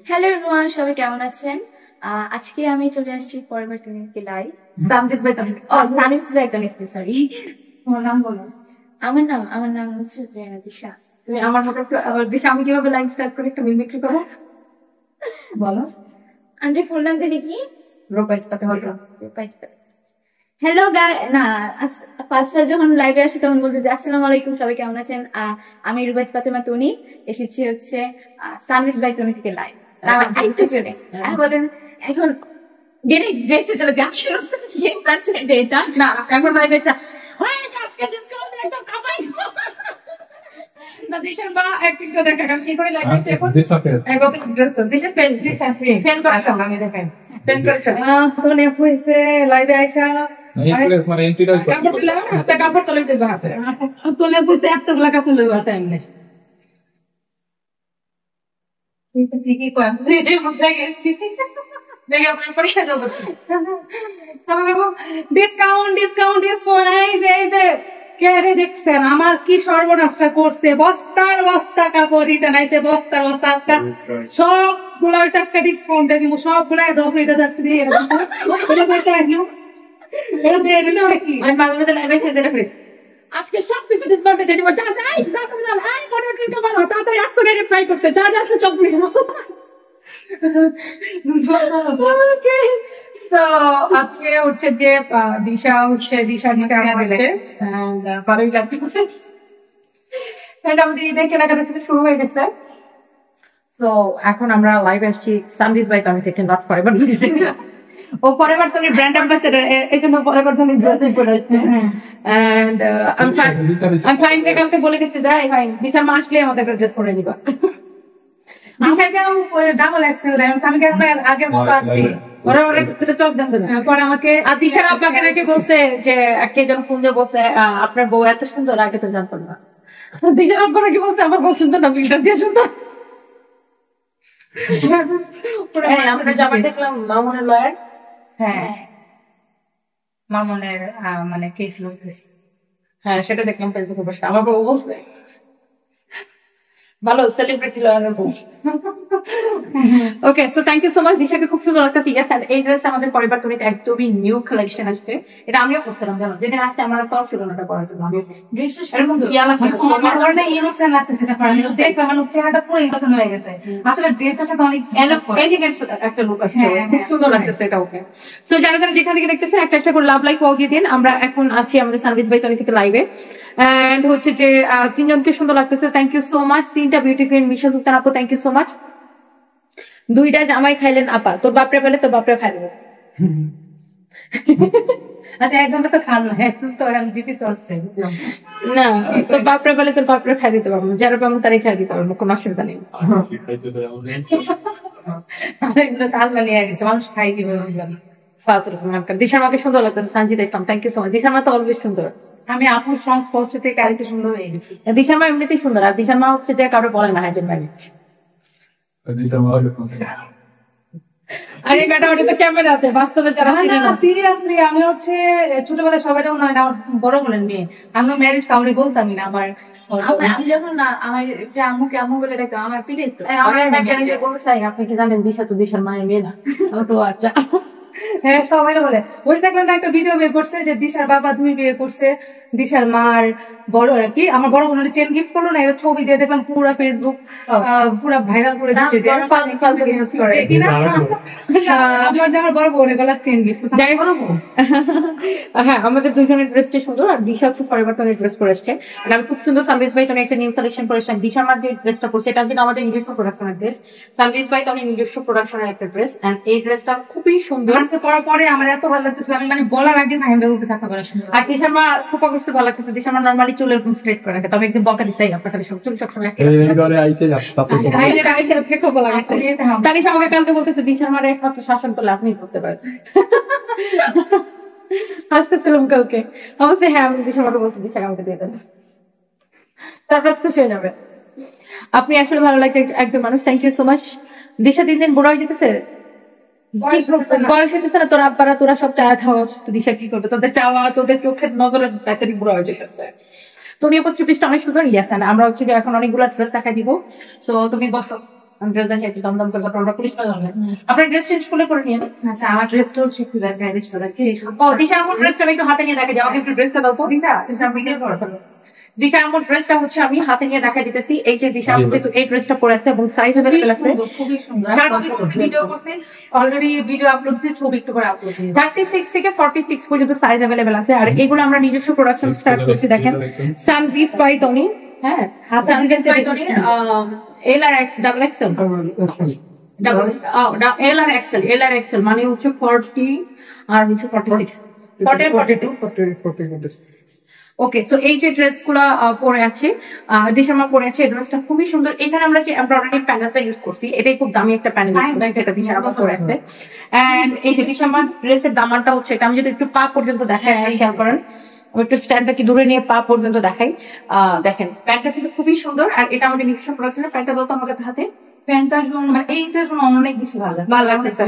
Hello everyone, সবাই কেমন আছেন? আজকে আমি চলে আসছি পরিবর্তনকে লাইভ। সানিস বেতনিক, সরি। তোমার নাম বলো। আমার নাম হচ্ছে দিশা। তুমি আমার মতো দিশা, আমি কিভাবে লাইভ স্টার্ট করে একটা মিমিক্রি করবো বলো। আন্টি ফুল নাম দিলি কি? রূপাইত পাতে হলো। হ্যালো গাই, না ফার্স্ট যখন লাইভে আসছি তখন বলতে যে আসসালামু আলাইকুম, সবাই কেমন আছেন? আমি রুবাইত ফাতেমা তনি, এসেছি হচ্ছে সানরিজ বাই তনি থেকে লাইভ। একটু জোরে বলেন। এখন গেলে গেছে, চলে যাচ্ছে এটা না, এখন লাইভ এটা না দিশার মা অ্যাক্টিং করে দেখা কি করে লাইভ আসে এখন দিশা ফ্যান করার সঙ্গে আমি দেখাই ফ্যান করার সঙ্গে কোন অ্যাপ হইছে লাইভে আইসা মানে এন্ট্রিটা কাপড় দিলাম না, তা কাপড় তোলে দেব হাতে তোলে বলতে এতগুলা কাপড় লইব হাতে এমনি ঠিকই কর দেখে আপনার পরীক্ষা দেবো ডিসকাউন্ট ডিসকাউন্ট এই যে কে রে দেখছেন আমার কি সর্বনাশটা করছে, বস্তার বস্তা কাপড় রিটার্ন আইছে, বস্তার বস্তা সবগুলো আজকে ডিসকাউন্টে দিব, সবগুলো 10 লিটার যাচ্ছে দিয়ে আমি বাংলা মধ্যে লাইভে এসে দেখে আজকে সব কিছু ডিসকাউন্টে দিয়ে দিব। যা যাই তাড়াতাড়ি আজ করে ট্রাই করতে যা যা সব তো আজকে হচ্ছে যে দিশা ভালোই লাগছে, আমাদের ঈদের কেনাকাটা থেকে শুরু হয়ে গেছে। তো এখন আমরা লাইভ আসছি সানরিজ বাই তনি থেকে, নট ফরএভার ও ফরএভার তনির ব্র্যান্ড অ্যাম্বাসেডর, এই জন্য ফরএভার তনি ড্রেস পরে আসছে। এন্ড আমি ফাইন কালকে বলে গেছি যাই ভাই দিশার মা আসলে আমাদের একটা ড্রেস পরে দিবা। ডাবল এক্সেল আমি কেন আগের মতো আসছি, ওরা ওরা চোখ দেন পরে আমাকে দিশার আব্বাকে নাকি বলছে যে কে যেন ফোন দিয়ে বলছে আপনার বউ এত সুন্দর, আগে তো জানতাম না। দিশার আব্বা নাকি বলছে আমার বউ সুন্দর না, ফিল্টার দিয়ে সুন্দর। আমরা জামা দেখলাম মামুনের লয়ার। হ্যাঁ মামুনের মানে কেস লইতেছে, হ্যাঁ সেটা দেখলাম ফেসবুকে বসে, আমার বউ বলছে ভালো সেলিব্রিটি লয়ারের বউ। Okay, so thank you so much. দিশাকে খুব সুন্দর লাগতেছে। ইয়েস, এন্ড এই ড্রেসটা আমাদের পরিবার তনিতে একদমই নিউ কালেকশন আসছে। এটা আমিও করছিলাম, জানো যেদিন আসছে আমার তরফ ছিল না পরার জন্য। আমি এরকম ইয়া লাগতেছে, আমার ধরনের ইনোসেন্ট লাগতেছে, এটা পরার দেখো আমার চেহারাটা পুরো ইনোসেন্ট হয়ে গেছে। আসলে ড্রেসের সাথে অনেক এলিগেন্ট একটা লুক আসছে, খুব সুন্দর লাগতেছে এটা। ওকে, সো যারা যারা যেখান থেকে দেখতেছে একটা একটা করে লাভ লাইক ওয়াও দিয়ে দিন। আমরা এখন আছি আমাদের সানরিজ বাই তনি থেকে লাইভে, এন্ড হচ্ছে যে তিনজনকে সুন্দর লাগতেছে। Thank you so much. 3টা বিউটি কুইন মিশা সুলতান আপু, থ্যাংক ইউ সো মাচ। 2টা জামাই খাইলেন আপা, তোর বাপরে পেলে তোর বাপরে খাইলেন। আচ্ছা একজনটা তো খান না, এখন তো আমি জীবিত আছে না, তোর বাপরে পেলে তোর বাপরে খাই দিতে পারবো, যারা পাবো তারাই খাই দিতে পারবো, কোনো অসুবিধা নেই। আল্লাহ নিয়ে গেছে, মানুষ খাই দিবে বুঝলাম। দিশার মাকে সুন্দর লাগতেছে। সঞ্জিতা ইসলাম, থ্যাংক ইউ সো মাচ। দিশার মা তো অলওয়েজ সুন্দর। আমি আপুর সংস্পর্শ থেকে আরেকটু সুন্দর হয়ে গেছি। দিশার মা এমনিতেই সুন্দর, আর দিশার মা হচ্ছে যে কারো বলে না হাইজেন ম্যানেজ। আরে বেটা ওটা তো ক্যামেরাতে, বাস্তবে যারা সিরিয়াসলি আমি হচ্ছে ছোটবেলায় সবাই নয় না, বড় মনের মেয়ে, আমি ম্যারেজ কাউরে বলতামই না। আমার আমি যখন আমার যে আম্মুকে আম্মু বলে ডাকতাম, আমার ফিরে বলতে আপনি কি জানেন দিশা তো দিশার মায়ের মেয়ে না? তো আচ্ছা, হ্যাঁ সবাই বলে। ওই দেখলাম একটা ভিডিও বের করছে যে দিশার বাবা 2 বিয়ে করছে, দিশার মার বড় কি আমার বড় বোনের চেন গিফট করলো না, এটা ছবি দিয়ে দেখলাম পুরা ফেসবুক পুরা ভাইরাল করে দিচ্ছে যে আমার যে আমার বড় বোনের গলার চেন গিফট। যাই বড় বোন, হ্যাঁ আমাদের দুজনের ড্রেসটা সুন্দর, আর দিশা হচ্ছে পরিবর্তনের ড্রেস পরে আসছে। আর আমি খুব সুন্দর সানরিজ বাই তনি একটা নিউ কালেকশন করে আসলাম। দিশার মার যে ড্রেসটা পরছে এটা কিন্তু আমাদের নিজস্ব প্রোডাকশনের ড্রেস, সানরিজ বাই তনি নিজস্ব প্রোডাকশনের একটা ড্রেস, এন্ড এই ড্রেসটা খুবই সুন্দর। পরার পরে আমার এত ভালো লাগতেছিল, আমি মানে বলার আগে ভাই বলতে চাপা করা সুন্দর। আর দিশার মা খোপা করছে ভালো লাগতেছে। দিশার মা নরমালি চুল এরকম স্ট্রেট করে রাখে, তবে একদম বকা দিছাই আপনার খালি সব চুল সবসময় আজকে খুব ভালো লাগছে। তারিশ আমাকে কালকে বলতেছে দিশার মার একমাত্র শাসন করলে আপনি করতে পারেন। হাসতেছিলাম কালকে, অবশ্যই হ্যাঁ আমি দিশার মাকে বলছি দিশাকে আমাকে দিয়ে দেন, সারপ্রাইজ খুশি হয়ে যাবে। আপনি আসলে ভালো লাগছে একজন মানুষ, থ্যাংক ইউ সো মাচ। দিশা দিন দিন বড় হয়ে যেতেছে, বয়স হইতেছে না, তোর আব্বারা তোরা সব চাওয়া খাওয়া, দিশা কি করবে? তোদের চাওয়া তোদের চোখের নজরে বেচারি বুড়া হয়ে যেতেছে। তুমি উপর 24টা অনেক সুন্দর। ইয়াস, আমরা হচ্ছে যে এখন অনেকগুলো ড্রেস দেখাই দিব, তো তুমি বসো। আমি ড্রেস দেখাচ্ছি দমদম করে তারপর আমরা পুলিশ যাবেন। আপনার ড্রেস চেঞ্জ করে নিয়ে আচ্ছা আমার ড্রেসটা হচ্ছে একটু দেখায় ও দিশা আমার ড্রেসটা একটু হাতে নিয়ে দেখা যায় আমাকে একটু ড্রেসটা দাও তো দিশা ভিডিও করো দিশা আমার ড্রেসটা হচ্ছে আমি হাতে নিয়ে দেখা দিতেছি এই যে দিশা আমাকে তো এই ড্রেসটা পরে আছে এবং সাইজ अवेलेबल আছে খুবই সুন্দর ভিডিও করতে অলরেডি ভিডিও আপলোড দিতে ছবি একটু করে আপলোড 36 থেকে 46 পর্যন্ত সাইজ अवेलेबल আছে আর এগুলো আমরা নিজস্ব প্রোডাকশন স্টার্ট করছি দেখেন সানপিস বাই টনি হ্যাঁ সানপিস বাই টনি এল আর এক্স ডাবল এক্সেল এল আর এক্সেল মানে হচ্ছে 40 আর হচ্ছে 46 ওকে তো এই যে ড্রেস গুলা পরে আছে দিশামা পরে আছে এই ড্রেসটা খুবই সুন্দর এখানে আমরা যে এমব্রয়ডারি প্যানেলটা ইউজ করছি এটাই খুব দামি একটা প্যানেল যেটা দিশামা পরে আছে এন্ড এই যে দিশামার ড্রেসের দামানটা হচ্ছে এটা আমি যদি একটু পা পর্যন্ত দেখাই খেয়াল করেন আমি একটু স্ট্যান্ডটা কি দূরে নিয়ে পা পর্যন্ত দেখাই দেখেন প্যান্টটা কিন্তু খুবই সুন্দর আর এটা আমাদের নিজস্ব প্রোডাকশন প্যান্টটা বলতো আমাদের হাতে প্যান্টটার জন্য মানে এইটার জন্য অনেক বেশি ভালো লাগতেছে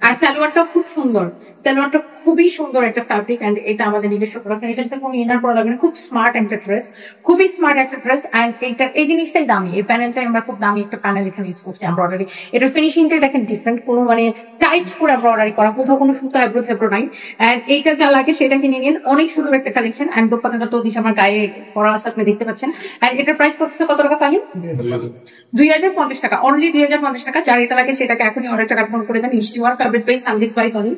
আর সালোয়ারটাও খুব সুন্দর সালোয়ারটা খুবই সুন্দর একটা ফ্যাব্রিক এন্ড এটা আমাদের নিজস্ব প্রোডাক্ট এটার সাথে কোনো ইনার পরা লাগবে না খুব স্মার্ট একটা ড্রেস খুবই স্মার্ট একটা ড্রেস এন্ড এই জিনিসটাই দামি এই প্যানেলটাই আমরা খুব দামি একটা প্যানেল এখানে ইউজ করছি এমব্রয়ডারি এটার ফিনিশিংটাই দেখেন ডিফারেন্ট কোনো মানে টাইট করে এমব্রয়ডারি করা কোথাও কোনো সুতো এব্রো থেব্রো নাই এন্ড এইটা যা লাগে সেটা কিনে নিন অনেক সুন্দর একটা কালেকশন এন্ড দোপাটাটা তো দিশা আমার গায়ে পরা আছে আপনি দেখতে পাচ্ছেন এন্ড এটার প্রাইস পড়ছে কত টাকা ফাহিম 2050 টাকা অনলি 2050 টাকা যার এটা লাগে সেটাকে এখনই অর্ডারটা কনফার্ম করে দেন ইনস্টিওয়ার ফেভারিট পেজ সানদিস বাই সনি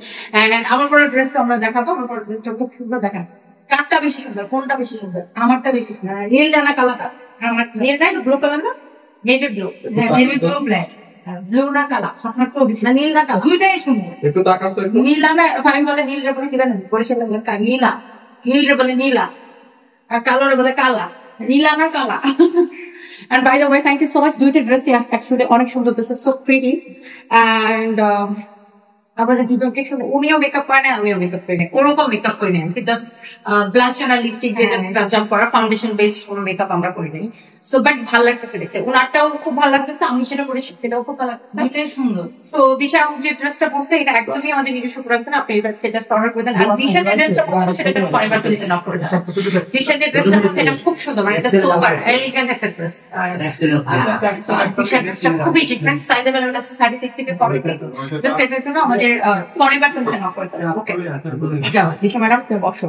এন্ড আমার পরে ড্রেসটা আমরা দেখাবো আমার পরে ড্রেসটা খুব সুন্দর দেখেন কাটটা বেশি সুন্দর কোনটা বেশি সুন্দর আমারটা বেশি নীল জানা কালারটা আমার নীল নাই ব্লু কালার না navy blue navy blue black blue না কালা সসনা তো না নীল না কালা দুইটাই সুন্দর একটু তাকাও তো একটু নীলা না আমি বলে নীল রে বলে কি জানেন পরিষ্কার লাগে নীলা নীল রে বলে নীলা আর কালো রে বলে কালা নীলা না কালা And by the way, thank you so much. দুইটা ড্রেস actually অনেক সুন্দর this is so pretty and আমাদের দুটো সুন্দর উনিও মেকআপ করে না আমিও মেকআপ করি না ওরকম মেকআপ করি না জাস্ট ব্লাশ আর লিপস্টিক দিয়ে জাস্ট টাচ আপ করা ফাউন্ডেশন বেসড কোনো মেকআপ আমরা করি নাই সো বাট ভালো লাগতেছে দেখতে ওনারটাও খুব ভালো লাগতেছে আমি সেটা করেছি সেটাও খুব ভালো লাগতেছে দুইটাই সুন্দর সো দিশা যে ড্রেসটা পরছে এটা একদমই আমাদের নিজস্ব প্রোডাক্ট না আপনি এটা জাস্ট অর্ডার করে দেন আর দিশা যে ড্রেসটা পরছে সেটা পরিবার থেকে নক করে দেন দিশা যে ড্রেসটা পরছে এটা খুব সুন্দর মানে এটা সুপার এলিগেন্ট একটা ড্রেস দিশা ড্রেসটা খুবই ডিফারেন্ট সাইজ अवेलेबल আছে 36 থেকে 40 তো সেটার জন্য আমাদের পরিবার থেকে নক করতে হবে ওকে যাও দিশা ম্যাডাম বসো